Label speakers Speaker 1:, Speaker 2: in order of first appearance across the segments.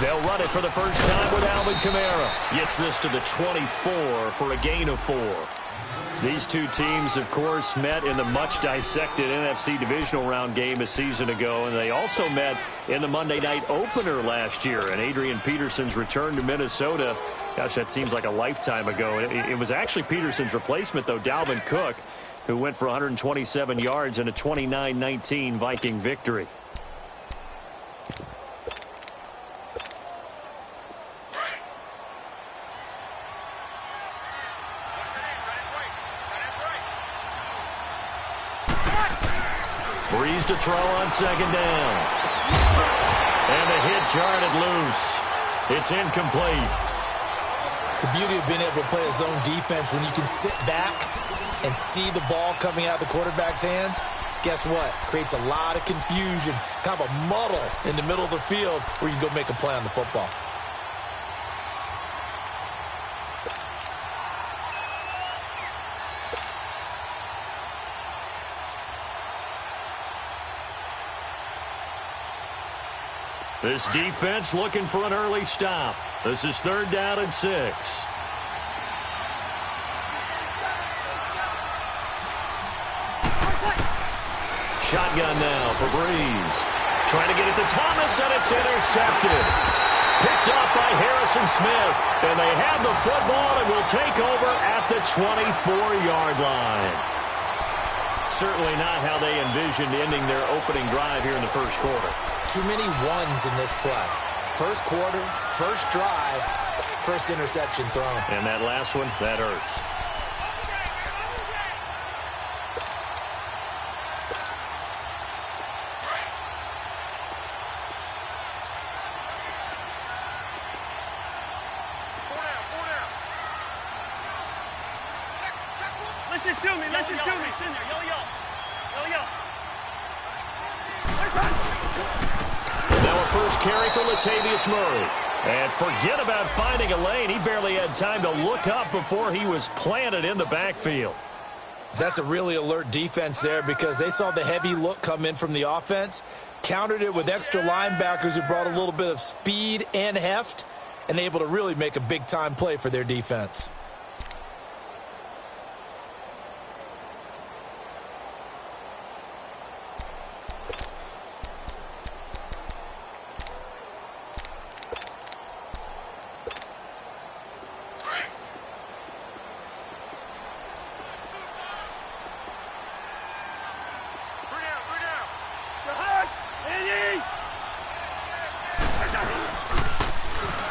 Speaker 1: They'll run it for the first time with Alvin Kamara. Gets this to the 24 for a gain of 4. These two teams, of course, met in the much-dissected NFC divisional round game a season ago, and they also met in the Monday night opener last year. And Adrian Peterson's return to Minnesota, gosh, that seems like a lifetime ago. It was actually Peterson's replacement, though, Dalvin Cook, who went for 127 yards in a 29-19 Viking victory. Breeze to throw on second down. And the hit jarred it loose. It's incomplete.
Speaker 2: The beauty of being able to play a zone defense when you can sit back and see the ball coming out of the quarterback's hands, guess what? Creates a lot of confusion, kind of a muddle in the middle of the field where you can go make a play on the football.
Speaker 1: This defense looking for an early stop. This is 3rd down and 6. Shotgun now for Breeze. Trying to get it to Thomas, and it's intercepted. Picked up by Harrison Smith. And they have the football and will take over at the 24-yard line. Certainly not how they envisioned ending their opening drive here in the first quarter.
Speaker 2: Too many ones in this play. First quarter, first drive, first interception thrown.
Speaker 1: And that last one, that hurts.
Speaker 3: Let's just do me. Let's just do me. It's in there. Yo.
Speaker 1: Now a first carry for Latavius Murray. And forget about finding a lane. He barely had time to look up before he was planted in the backfield.
Speaker 2: That's a really alert defense there because they saw the heavy look come in from the offense, countered it with extra linebackers who brought a little bit of speed and heft, and able to really make a big-time play for their defense.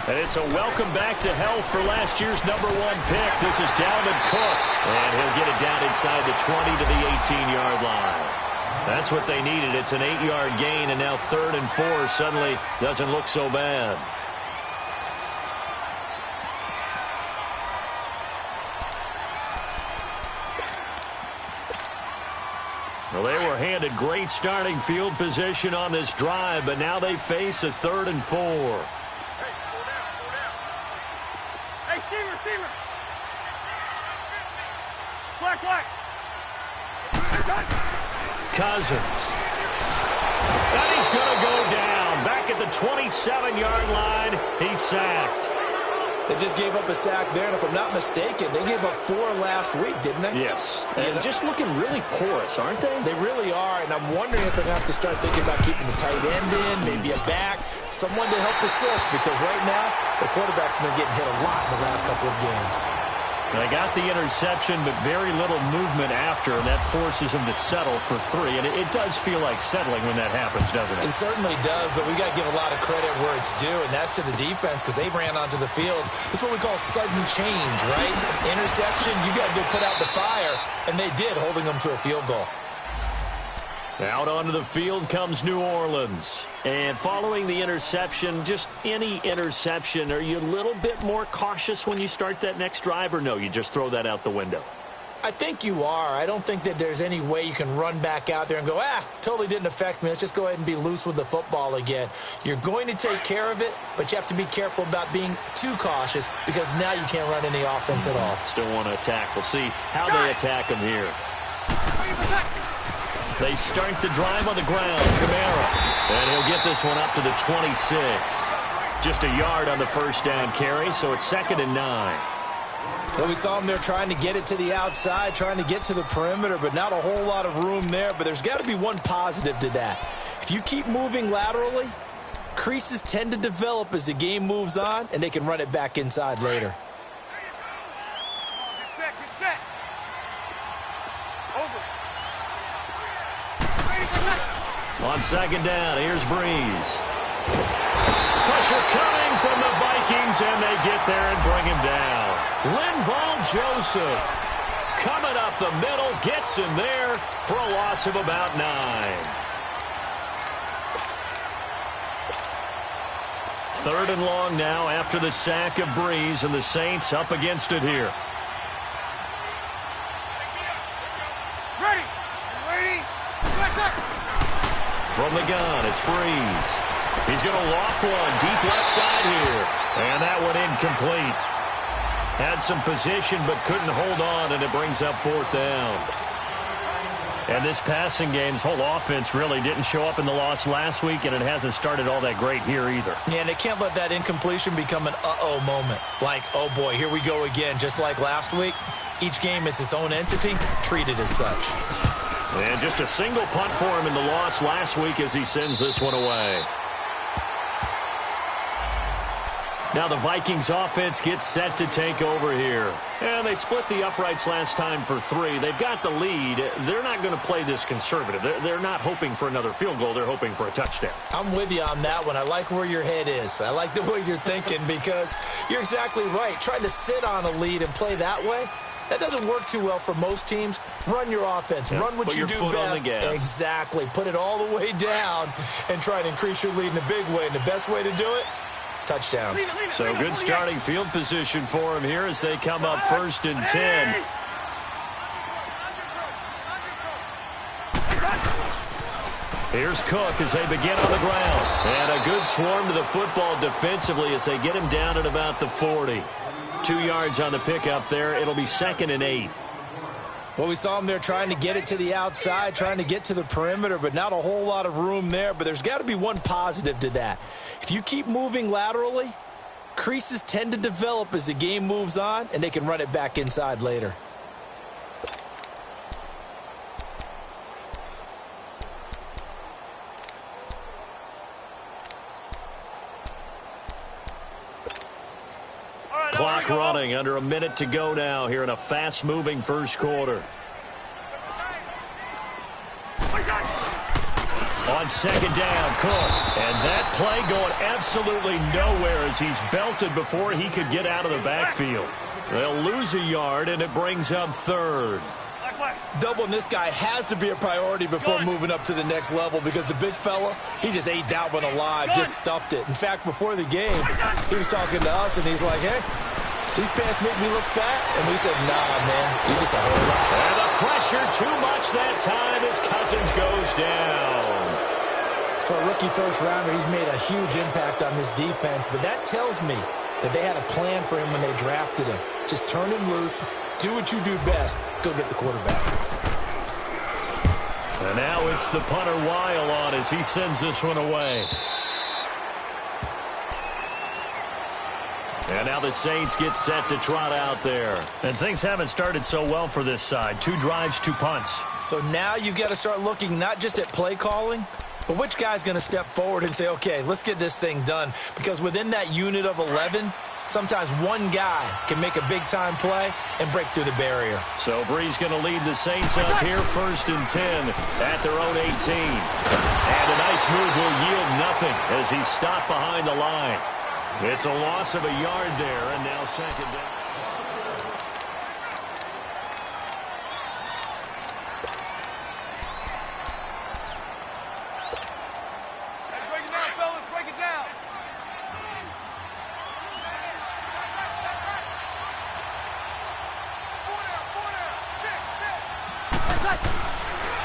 Speaker 1: And it's a welcome back to health for last year's #1 pick. This is Dalvin Cook. And he'll get it down inside the 20 to the 18-yard line. That's what they needed. It's an 8-yard gain, and now 3rd and 4 suddenly doesn't look so bad. Well, they were handed great starting field position on this drive, but now they face a 3rd and 4.
Speaker 3: Receiver. Black.
Speaker 1: Cousins. And he's going to go down. Back at the 27-yard line, he's sacked.
Speaker 2: They just gave up a sack there, and if I'm not mistaken, they gave up 4 last week, didn't they?
Speaker 1: Yes. And just looking really porous, aren't they?
Speaker 2: They really are, and I'm wondering if they're going to have to start thinking about keeping the tight end in, maybe a back, someone to help assist, because right now, the quarterback's been getting hit a lot in the last couple of games.
Speaker 1: They got the interception, but very little movement after, and that forces him to settle for 3. And it does feel like settling when that happens, doesn't it?
Speaker 2: It certainly does, but we got to give a lot of credit where it's due, and that's to the defense because they ran onto the field. This is what we call sudden change, right? Interception, you got to go put out the fire, and they did, holding them to a field goal.
Speaker 1: Out onto the field comes New Orleans. And following the interception, just any interception, are you a little bit more cautious when you start that next drive, or no, you just throw that out the window?
Speaker 2: I think you are. I don't think that there's any way you can run back out there and go, totally didn't affect me. Let's just go ahead and be loose with the football again. You're going to take care of it, but you have to be careful about being too cautious because now you can't run any offense at all.
Speaker 1: Still want to attack. We'll see how they attack him here. They start the drive on the ground. Kamara. And he'll get this one up to the 26. Just a yard on the first down carry, so it's 2nd and 9.
Speaker 2: Well, we saw him there trying to get it to the outside, trying to get to the perimeter, but not a whole lot of room there. But there's got to be one positive to that. If you keep moving laterally, creases tend to develop as the game moves on, and they can run it back inside later.
Speaker 3: Get set, get set. Over.
Speaker 1: On 2nd down, here's Breeze. Pressure coming from the Vikings, and they get there and bring him down. Linval Joseph coming up the middle, gets him there for a loss of about 9. 3rd and long now after the sack of Breeze, and the Saints up against it here.
Speaker 3: Ready. Ready.
Speaker 1: From the gun, it's Breeze. He's going to loft one deep left side here. And that one incomplete. Had some position but couldn't hold on, and it brings up 4th down. And this passing game, this whole offense really didn't show up in the loss last week, and it hasn't started all that great here either.
Speaker 2: Yeah, and they can't let that incompletion become an uh-oh moment. Like, oh boy, here we go again, just like last week. Each game is its own entity, treated as such.
Speaker 1: And just a single punt for him in the loss last week as he sends this one away. Now the Vikings offense gets set to take over here. And they split the uprights last time for 3. They've got the lead. They're not going to play this conservative. They're not hoping for another field goal. They're hoping for a touchdown.
Speaker 2: I'm with you on that one. I like where your head is. I like the way you're thinking because you're exactly right. Trying to sit on a lead and play that way, that doesn't work too well for most teams. Run your offense.
Speaker 1: Yeah,
Speaker 2: run what you do best.
Speaker 1: On the gas.
Speaker 2: Exactly. Put it all the way down and try to increase your lead in a big way. And the best way to do it, touchdowns.
Speaker 1: So good starting field position for him here as they come up 1st and 10. Here's Cook as they begin on the ground. And a good swarm to the football defensively as they get him down at about the 40. 2 yards on the pickup there. It'll be 2nd and 8.
Speaker 2: Well, we saw him there trying to get it to the outside, trying to get to the perimeter, but not a whole lot of room there. But there's got to be one positive to that. If you keep moving laterally, creases tend to develop as the game moves on, and they can run it back inside later.
Speaker 1: Clock running, under a minute to go now here in a fast-moving first quarter. On 2nd down, Cook. And that play going absolutely nowhere as he's belted before he could get out of the backfield. They'll lose a yard, and it brings up 3rd.
Speaker 2: Doubling this guy has to be a priority before moving up to the next level because the big fella, he just ate that one alive, just stuffed it. In fact, before the game, he was talking to us, and he's like, hey, these pants make me look fat. And we said, nah, man, you're just a whole lot.
Speaker 1: And the pressure too much that time as Cousins goes down.
Speaker 2: For a rookie first-rounder, he's made a huge impact on this defense, but that tells me that they had a plan for him when they drafted him. Just turn him loose, do what you do best, go get the quarterback.
Speaker 1: And now it's the punter Weil on as he sends this one away. And now the Saints get set to trot out there. And things haven't started so well for this side. 2 drives, 2 punts.
Speaker 2: So now you've got to start looking not just at play calling, but which guy's going to step forward and say, okay, let's get this thing done. Because within that unit of 11, sometimes one guy can make a big-time play and break through the barrier.
Speaker 1: So Breeze going to lead the Saints up here 1st and 10 at their own 18. And a nice move will yield nothing as he's stopped behind the line. It's a loss of a yard there, and now 2nd down.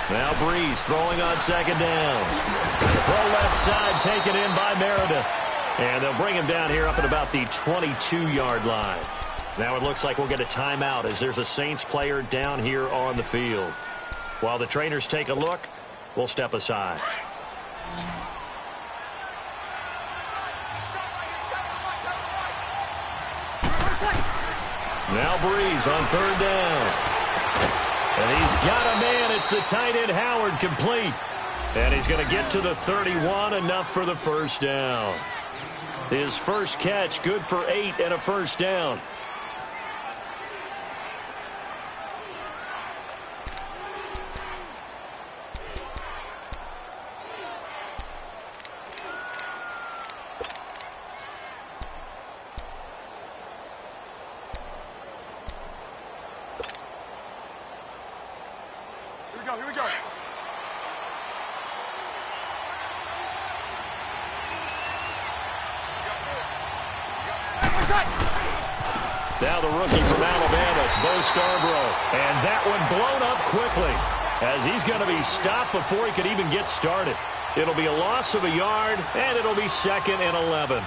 Speaker 1: Now Breeze throwing on 2nd down. Throw left side taken in by Meredith. And they'll bring him down here up at about the 22-yard line. Now it looks like we'll get a timeout as there's a Saints player down here on the field. While the trainers take a look, we'll step aside. Now Breeze on third down. And he's got a man. It's the tight end Howard, complete. And he's going to get to the 31, enough for the first down. His first catch, good for 8 and a first down.
Speaker 3: Here we go.
Speaker 1: Now the rookie from Alabama, it's Bo Scarborough. And that one blown up quickly as he's going to be stopped before he could even get started. It'll be a loss of a yard, and it'll be 2nd and 11.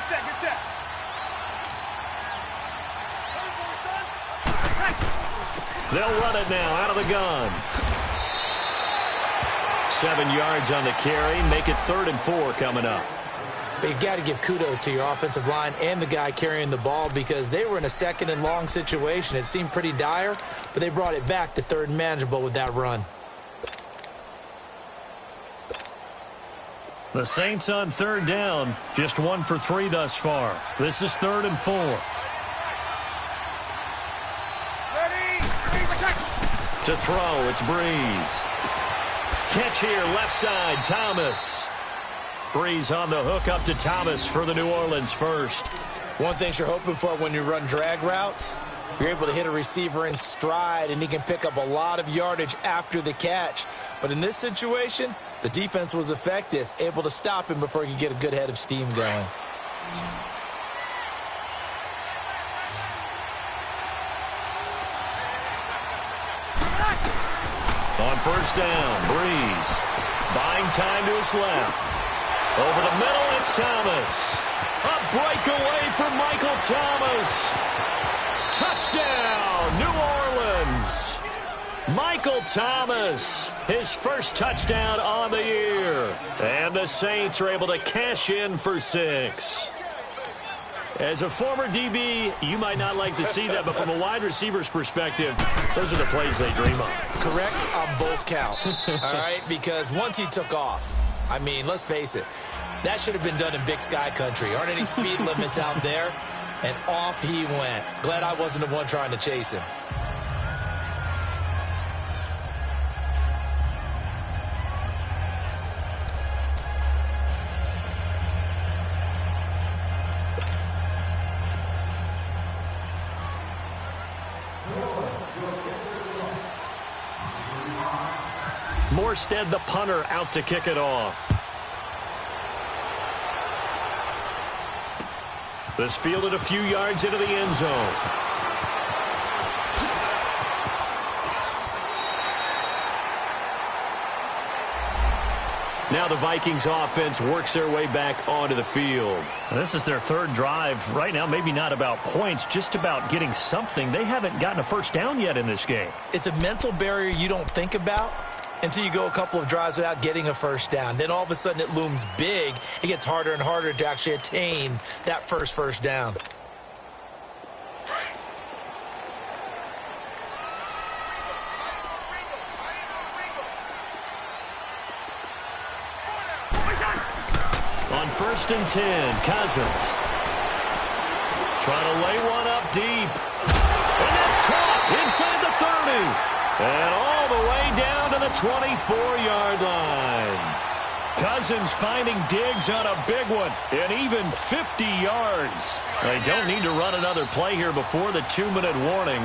Speaker 3: Get set.
Speaker 1: They'll run it now out of the gun. 7 yards on the carry. Make it 3rd and 4 coming up.
Speaker 2: But you got to give kudos to your offensive line and the guy carrying the ball because they were in a 2nd and long situation. It seemed pretty dire, but they brought it back to 3rd and manageable with that run.
Speaker 1: The Saints on 3rd down, just 1 for 3 thus far. This is 3rd and 4. To throw, it's Breeze. Catch here, left side, Thomas. Breeze on the hook up to Thomas for the New Orleans first.
Speaker 2: One thing you're hoping for when you run drag routes, you're able to hit a receiver in stride, and he can pick up a lot of yardage after the catch. But in this situation, the defense was effective, able to stop him before he could get a good head of steam going.
Speaker 1: On first down, Breeze. Buying time to his left. Over the middle, it's Thomas. A breakaway for Michael Thomas. Touchdown, New Orleans. Michael Thomas, his first touchdown on the year. And the Saints are able to cash in for 6. As a former DB, you might not like to see that, but from a wide receiver's perspective, those are the plays they dream of.
Speaker 2: Correct on both counts, all right? Because once he took off, I mean, let's face it, that should have been done in Big Sky country. Aren't any speed limits out there? And off he went. Glad I wasn't the one trying to chase him.
Speaker 1: Morstead, the punter, out to kick it off. This fielded a few yards into the end zone. Now the Vikings offense works their way back onto the field. This is their 3rd drive. Right now, maybe not about points, just about getting something. They haven't gotten a first down yet in this game.
Speaker 2: It's a mental barrier you don't think about until you go a couple of drives without getting a first down. Then all of a sudden it looms big. It gets harder and harder to actually attain that first down.
Speaker 1: On 1st and 10, Cousins. Trying to lay one up deep. And that's caught inside the 30. And all the way down to the 24-yard line. Cousins finding Diggs on a big one, and even 50 yards. They don't need to run another play here before the 2-minute warning.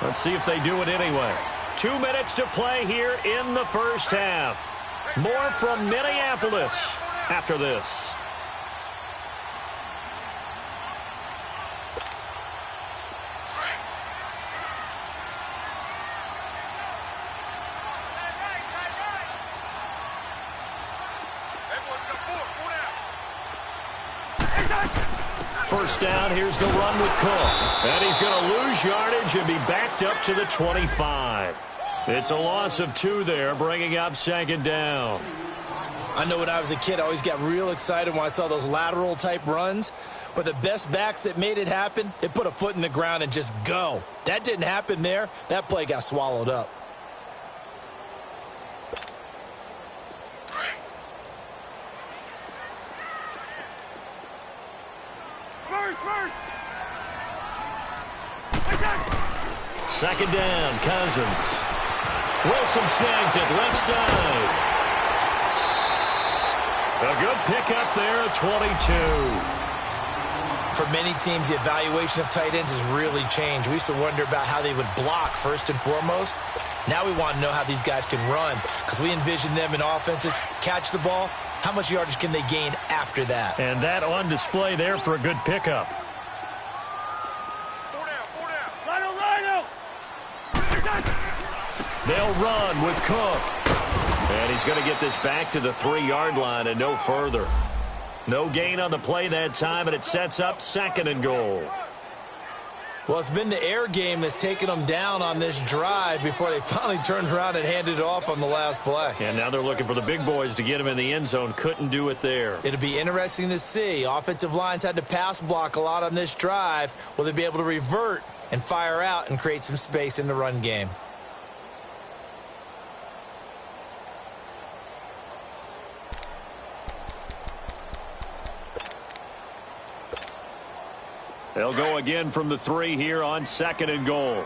Speaker 1: Let's see if they do it anyway. 2 minutes to play here in the first half. More from Minneapolis after this. First down, here's the run with Cook. And he's going to lose yardage and be backed up to the 25. It's a loss of 2 there, bringing up second down.
Speaker 2: I know when I was a kid, I always got real excited when I saw those lateral-type runs. But the best backs that made it happen, they put a foot in the ground and just go. That didn't happen there. That play got swallowed up.
Speaker 1: Second down, Cousins. Wilson snags it left side. A good pickup there at 22.
Speaker 2: For many teams, the evaluation of tight ends has really changed. We used to wonder about how they would block first and foremost. Now we want to know how these guys can run because we envision them in offenses, catch the ball. How much yardage can they gain after that?
Speaker 1: And that on display there for a good pickup. They'll run with Cook. And he's going to get this back to the 3-yard line and no further. No gain on the play that time, and it sets up second and goal.
Speaker 2: Well, it's been the air game that's taken them down on this drive before they finally turned around and handed it off on the last play.
Speaker 1: And now they're looking for the big boys to get him in the end zone. Couldn't do it there.
Speaker 2: It'll be interesting to see. Offensive lines had to pass block a lot on this drive. Will they be able to revert and fire out and create some space in the run game?
Speaker 1: They'll go again from the 3 here on second and goal.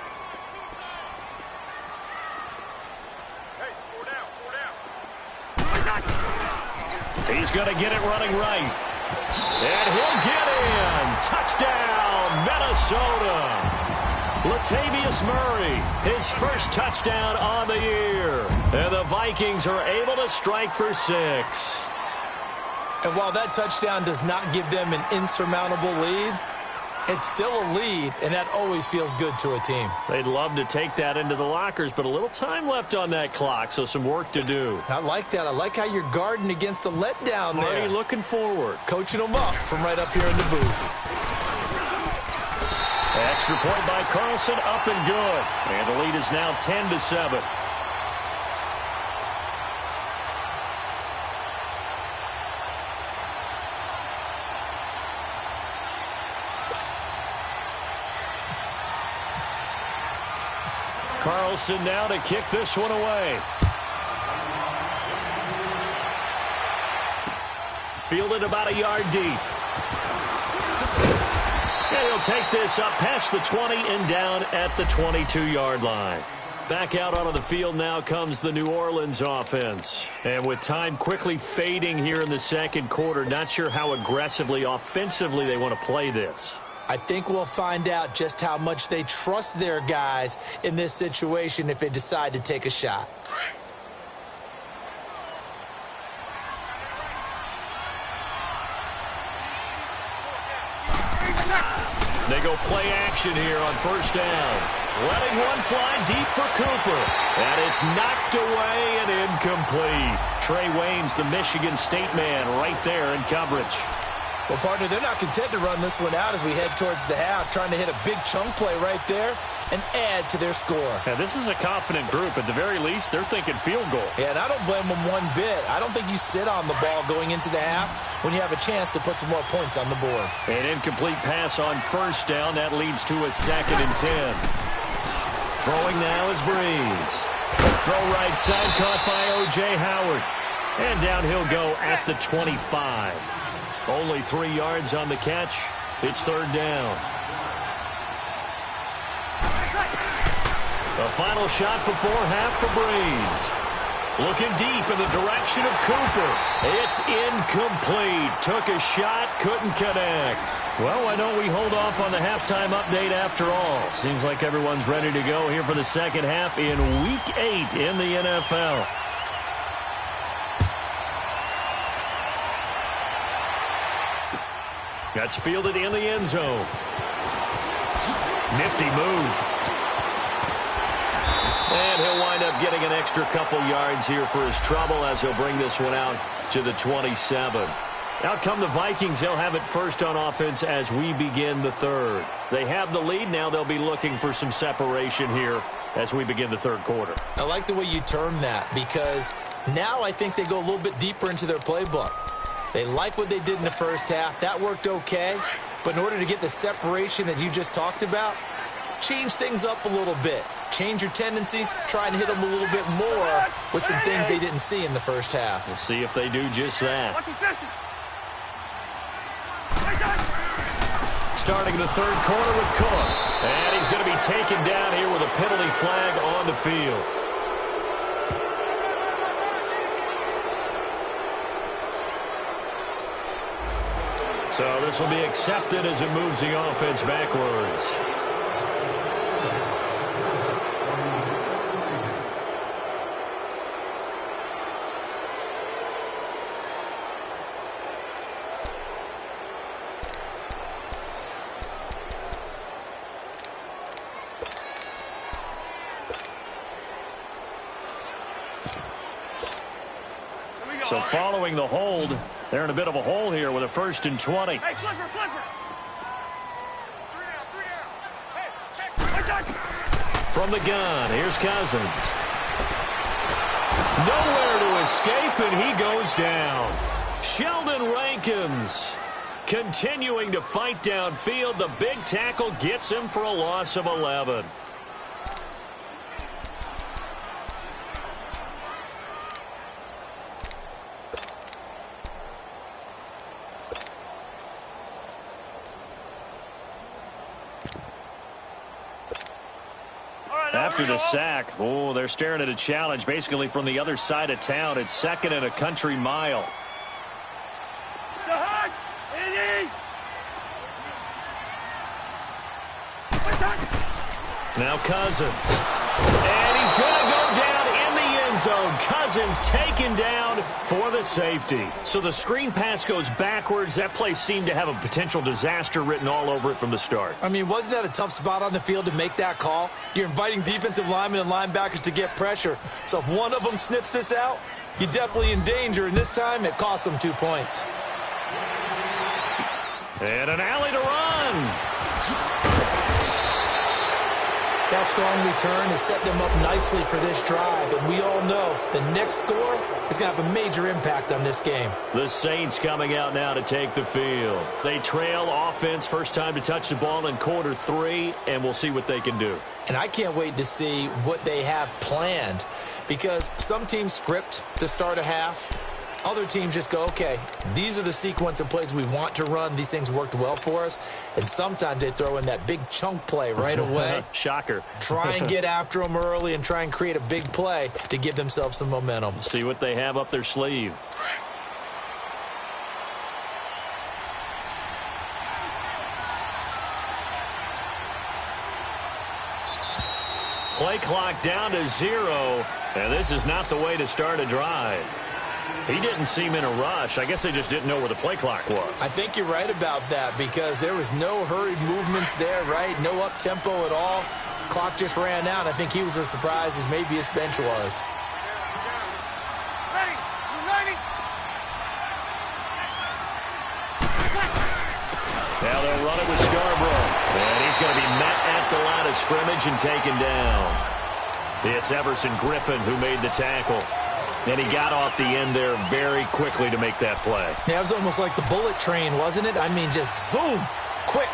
Speaker 3: Hey, 4 down.
Speaker 1: He's going to get it running right. And he'll get in. Touchdown, Minnesota. Latavius Murray, his first touchdown on the year. And the Vikings are able to strike for 6.
Speaker 2: And while that touchdown does not give them an insurmountable lead, it's still a lead, and that always feels good to a team.
Speaker 1: They'd love to take that into the lockers, but a little time left on that clock, so some work to do.
Speaker 2: I like that. I like how you're guarding against a letdown there.
Speaker 1: Already looking forward.
Speaker 2: Coaching them up from right up here in the booth.
Speaker 1: Extra point by Carlson, up and good. And the lead is now 10-7. Carlson now to kick this one away. Fielded about a yard deep. And he'll take this up past the 20 and down at the 22-yard line. Back out onto the field now comes the New Orleans offense. And with time quickly fading here in the second quarter, not sure how aggressively, offensively they want to play this.
Speaker 2: I think we'll find out just how much they trust their guys in this situation if they decide to take a shot.
Speaker 1: They go play action here on first down. Letting one fly deep for Cooper. And it's knocked away and incomplete. Trey Waynes, the Michigan State man, right there in coverage.
Speaker 2: Well, partner, they're not content to run this one out as we head towards the half, trying to hit a big chunk play right there and add to their score.
Speaker 1: Yeah, this is a confident group. At the very least, they're thinking field goal.
Speaker 2: Yeah, and I don't blame them one bit. I don't think you sit on the ball going into the half when you have a chance to put some more points on the board.
Speaker 1: An incomplete pass on first down. That leads to a 2nd and 10. Throwing now is Breeze. Throw right side caught by O.J. Howard. And down he'll go at the 25. Only 3 yards on the catch. It's third down. A final shot before half for Breeze. Looking deep in the direction of Cooper. It's incomplete. Took a shot, couldn't connect. Well, why don't we hold off on the halftime update after all? Seems like everyone's ready to go here for the second half in Week 8 in the NFL. That's fielded in the end zone. Nifty move. And he'll wind up getting an extra couple yards here for his trouble as he'll bring this one out to the 27. Out come the Vikings. They'll have it first on offense as we begin the third. They have the lead. Now they'll be looking for some separation here as we begin the third quarter.
Speaker 2: I like the way you term that, because now I think they go a little bit deeper into their playbook. They like what they did in the first half. That worked okay. But in order to get the separation that you just talked about, change things up a little bit. Change your tendencies, try and hit them a little bit more with some things they didn't see in the first half.
Speaker 1: We'll see if they do just that. Starting the third quarter with Cook. And he's going to be taken down here with a penalty flag on the field. So this will be accepted as it moves the offense backwards. So following the hold, they're in a bit of a hole here with a 1st and 20.
Speaker 3: Hey, flipper. 3 down. Hey, check.
Speaker 1: From the gun, here's Cousins. Nowhere to escape, and he goes down. Sheldon Rankins continuing to fight downfield. The big tackle gets him for a loss of 11. After the sack, they're staring at a challenge basically from the other side of town. It's 2nd and a country mile. Now Cousins. And he's going to go down in the end zone. Cousins taken down for the safety. So the screen pass goes backwards. That play seemed to have a potential disaster written all over it from the start.
Speaker 2: I mean, wasn't that a tough spot on the field to make that call? You're inviting defensive linemen and linebackers to get pressure. So if one of them sniffs this out, you're definitely in danger. And this time, it cost them 2 points.
Speaker 1: And an alley to run.
Speaker 2: That strong return has set them up nicely for this drive, and we all know the next score is going to have a major impact on this game.
Speaker 1: The Saints coming out now to take the field. They trail offense, first time to touch the ball in quarter 3, and we'll see what they can do.
Speaker 2: And I can't wait to see what they have planned, because some teams script to start a half. Other teams just go, okay, these are the sequence of plays we want to run. These things worked well for us. And sometimes they throw in that big chunk play right away.
Speaker 1: Shocker.
Speaker 2: Try and get after them early and try and create a big play to give themselves some momentum.
Speaker 1: See what they have up their sleeve. Play clock down to 0. And this is not the way to start a drive. He didn't seem in a rush. I guess they just didn't know where the play clock was.
Speaker 2: I think you're right about that, because there was no hurried movements there, right? No up-tempo at all. Clock just ran out. I think he was as surprised as maybe his bench was.
Speaker 3: Ready.
Speaker 1: Now they'll run it with Scarborough. And he's going to be met at the line of scrimmage and taken down. It's Everson Griffin who made the tackle. And he got off the end there very quickly to make that play.
Speaker 2: Yeah, it was almost like the bullet train, wasn't it? I mean, just zoom. Quick.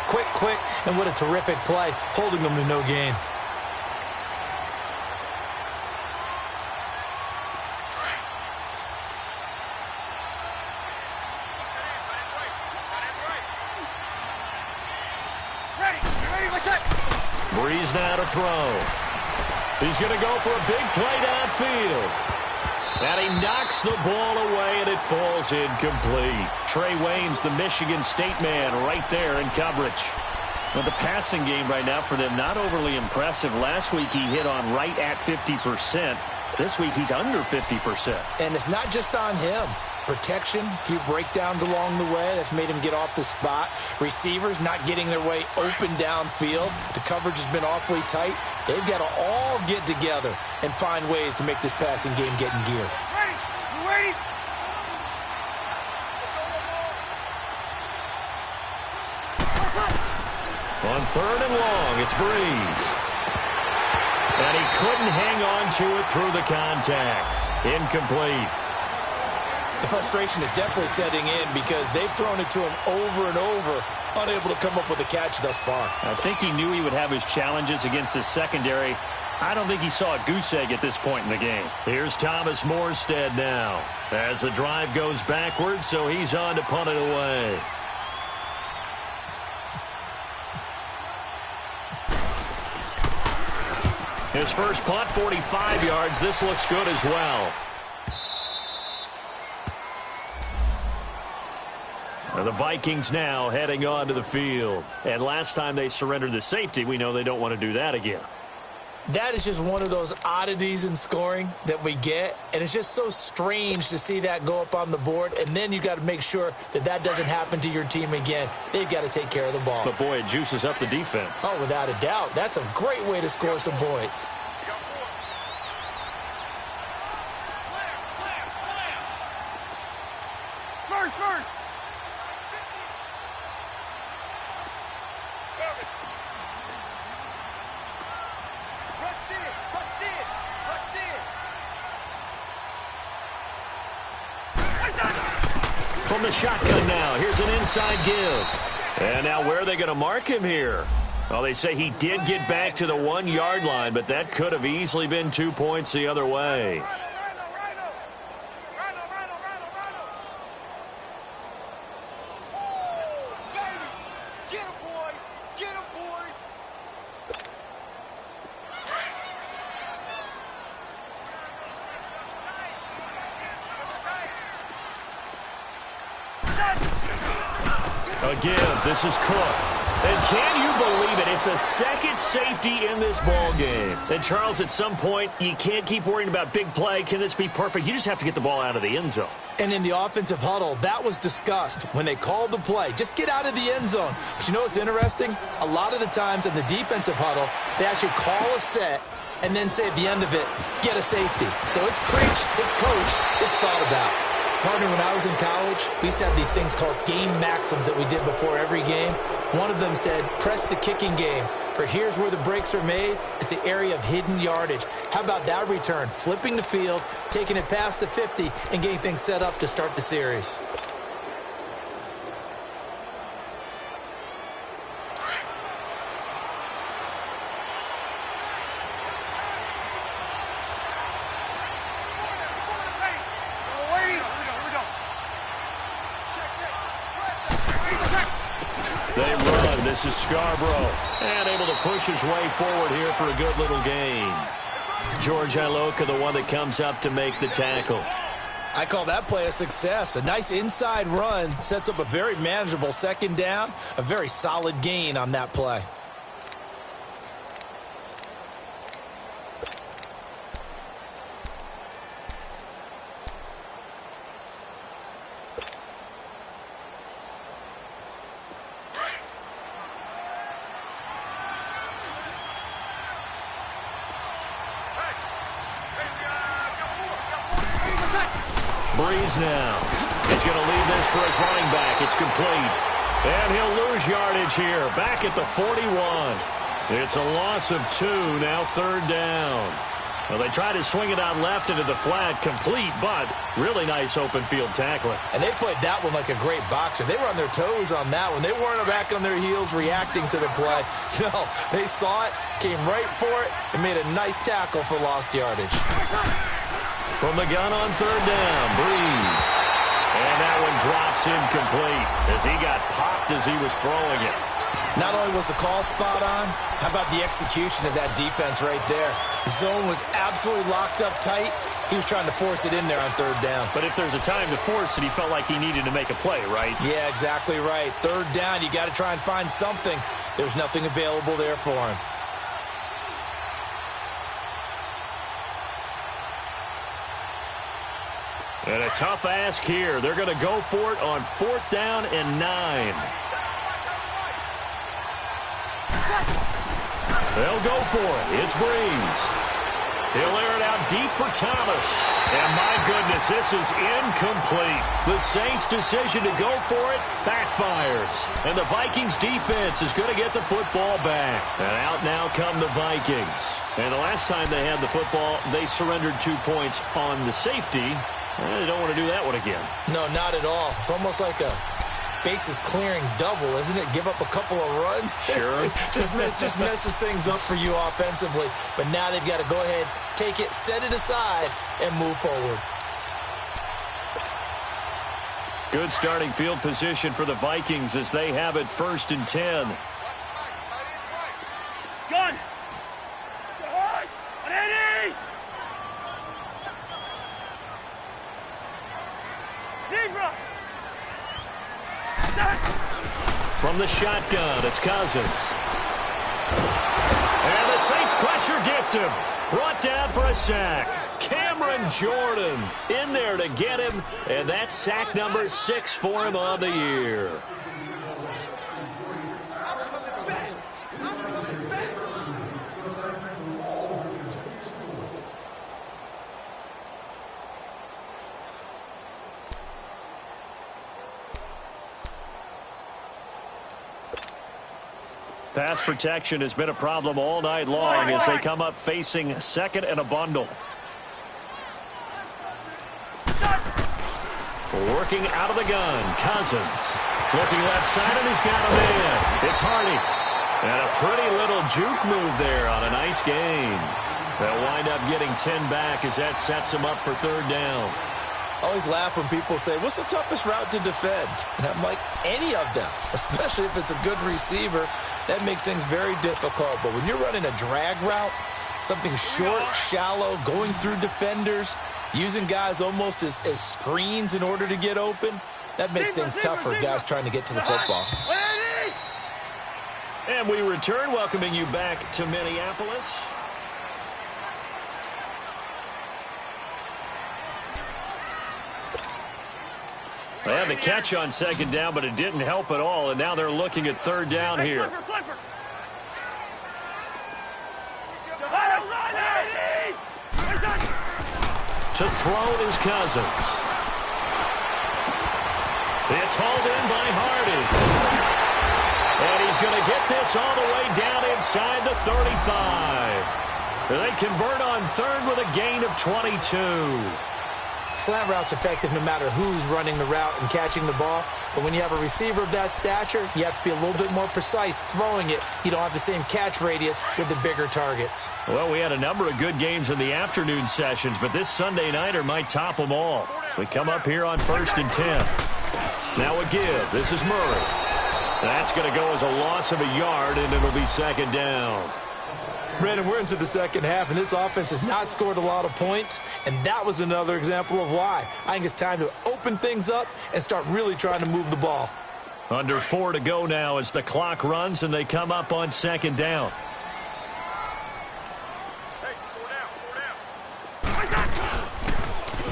Speaker 2: And what a terrific play, holding them to no gain.
Speaker 3: Ready, what's up?
Speaker 1: Breeze now to throw. He's going to go for a big play downfield. And he knocks the ball away, and it falls incomplete. Trey Waynes, the Michigan State man, right there in coverage. Well, the passing game right now for them, not overly impressive. Last week he hit on right at 50%. This week he's under 50%.
Speaker 2: And it's not just on him. Protection, a few breakdowns along the way. That's made him get off the spot. Receivers not getting their way open downfield. The coverage has been awfully tight. They've got to all get together and find ways to make this passing game get in gear.
Speaker 3: Ready? You ready?
Speaker 1: On 3rd and long, it's Breeze. And he couldn't hang on to it through the contact. Incomplete.
Speaker 2: The frustration is definitely setting in because they've thrown it to him over and over, unable to come up with a catch thus far.
Speaker 1: I think he knew he would have his challenges against his secondary. I don't think he saw a goose egg at this point in the game. Here's Thomas Morstead now as the drive goes backwards, so he's on to punt it away. His first punt, 45 yards. This looks good as well. And the Vikings now heading onto the field. And last time they surrendered the safety, we know they don't want to do that again.
Speaker 2: That is just one of those oddities in scoring that we get, and it's just so strange to see that go up on the board, and then you got to make sure that that doesn't happen to your team again. They've got to take care of the ball.
Speaker 1: But, boy, it juices up the defense.
Speaker 2: Oh, without a doubt. That's a great way to score some points.
Speaker 1: From the shotgun now, here's an inside give. And now where are they going to mark him here? Well, they say he did get back to the 1-yard line, but that could have easily been 2 points the other way. Again, this is Cook. And can you believe it? It's a second safety in this ball game. And, Charles, at some point, you can't keep worrying about big play. Can this be perfect? You just have to get the ball out of the end zone.
Speaker 2: And in the offensive huddle, that was discussed when they called the play. Just get out of the end zone. But you know what's interesting? A lot of the times in the defensive huddle, they actually call a set and then say at the end of it, get a safety. So it's preached, it's coached, it's thought about. Partner, when I was in college, we used to have these things called game maxims that we did before every game. One of them said, press the kicking game. For here's where the breaks are made. It's the area of hidden yardage. How about that return? Flipping the field, taking it past the 50, and getting things set up to start the series.
Speaker 1: They run. This is Scarborough. And able to push his way forward here for a good little gain. George Iloka, the one that comes up to make the tackle.
Speaker 2: I call that play a success. A nice inside run sets up a very manageable second down. A very solid gain on that play.
Speaker 1: Breeze now. He's going to leave this for his running back. It's complete. And he'll lose yardage here. Back at the 41. It's a loss of 2. Now 3rd down. Well, they try to swing it out left into the flat. Complete, but really nice open field tackling.
Speaker 2: And they played that one like a great boxer. They were on their toes on that one. They weren't back on their heels reacting to the play. No, they saw it, came right for it, and made a nice tackle for lost yardage.
Speaker 1: From the gun on 3rd down, Breeze. And that one drops incomplete as he got popped as he was throwing it.
Speaker 2: Not only was the call spot on, how about the execution of that defense right there? The zone was absolutely locked up tight. He was trying to force it in there on 3rd down.
Speaker 1: But if there's a time to force it, he felt like he needed to make a play, right?
Speaker 2: Yeah, exactly right. 3rd down, you got to try and find something. There's nothing available there for him.
Speaker 1: And a tough ask here. They're going to go for it on 4th down and 9. They'll go for it. It's Breeze. He'll air it out deep for Thomas. And my goodness, this is incomplete. The Saints' decision to go for it backfires. And the Vikings defense is going to get the football back. And out now come the Vikings. And the last time they had the football, they surrendered 2 points on the safety. And they don't want to do that one again.
Speaker 2: No, not at all. It's almost like a bases clearing double, isn't it? Give up a couple of runs.
Speaker 1: Sure.
Speaker 2: just messes things up for you offensively. But now they've got to go ahead, take it, set it aside, and move forward.
Speaker 1: Good starting field position for the Vikings as they have it 1st and 10.
Speaker 3: Gun! Ready! Zebra!
Speaker 1: From the shotgun, it's Cousins. And the Saints pressure gets him. Brought down for a sack. Cameron Jordan in there to get him. And that's sack number 6 for him on the year. Pass protection has been a problem all night long as they come up facing 2nd and a bundle. Working out of the gun, Cousins. Looking left side, and he's got a man. It's Hardy. And a pretty little juke move there on a nice gain. They'll wind up getting 10 back as that sets them up for 3rd down.
Speaker 2: I always laugh when people say, what's the toughest route to defend? And I'm like, any of them, especially if it's a good receiver. That makes things very difficult. But when you're running a drag route, something short, shallow, going through defenders, using guys almost as screens in order to get open, that makes things tough for guys trying to get to the football.
Speaker 1: And we return, welcoming you back to Minneapolis. They had the catch on 2nd down, but it didn't help at all, and now they're looking at 3rd down here. To throw is Cousins. It's hauled in by Hardy. And he's going to get this all the way down inside the 35. They convert on 3rd with a gain of 22.
Speaker 2: Slant route's effective no matter who's running the route and catching the ball. But when you have a receiver of that stature, you have to be a little bit more precise throwing it. You don't have the same catch radius with the bigger targets.
Speaker 1: Well, we had a number of good games in the afternoon sessions, but this Sunday nighter might top them all. So we come up here on 1st and 10. Now a give. This is Murray. That's going to go as a loss of a yard, and it'll be 2nd down.
Speaker 2: Brandon, we're into the 2nd half, and this offense has not scored a lot of points, and that was another example of why. I think it's time to open things up and start really trying to move the ball.
Speaker 1: Under 4 to go now as the clock runs, and they come up on 2nd down.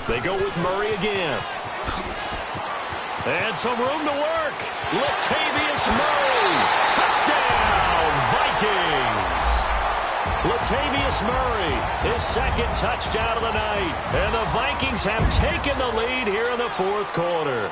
Speaker 1: They go with Murray again. And some room to work. Latavius Murray. Touchdown, Vikings. Latavius Murray, his 2nd touchdown of the night. And the Vikings have taken the lead here in the 4th quarter.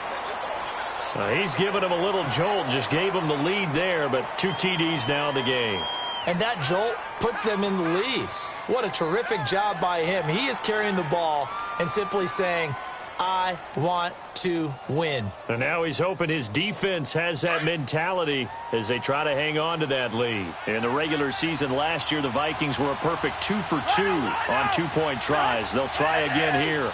Speaker 1: He's given him a little jolt, just gave him the lead there, but 2 TDs now in the game.
Speaker 2: And that jolt puts them in the lead. What a terrific job by him. He is carrying the ball and simply saying, I want to win.
Speaker 1: And now he's hoping his defense has that mentality as they try to hang on to that lead. In the regular season last year, the Vikings were a perfect 2 for 2 on 2-point tries. They'll try again here.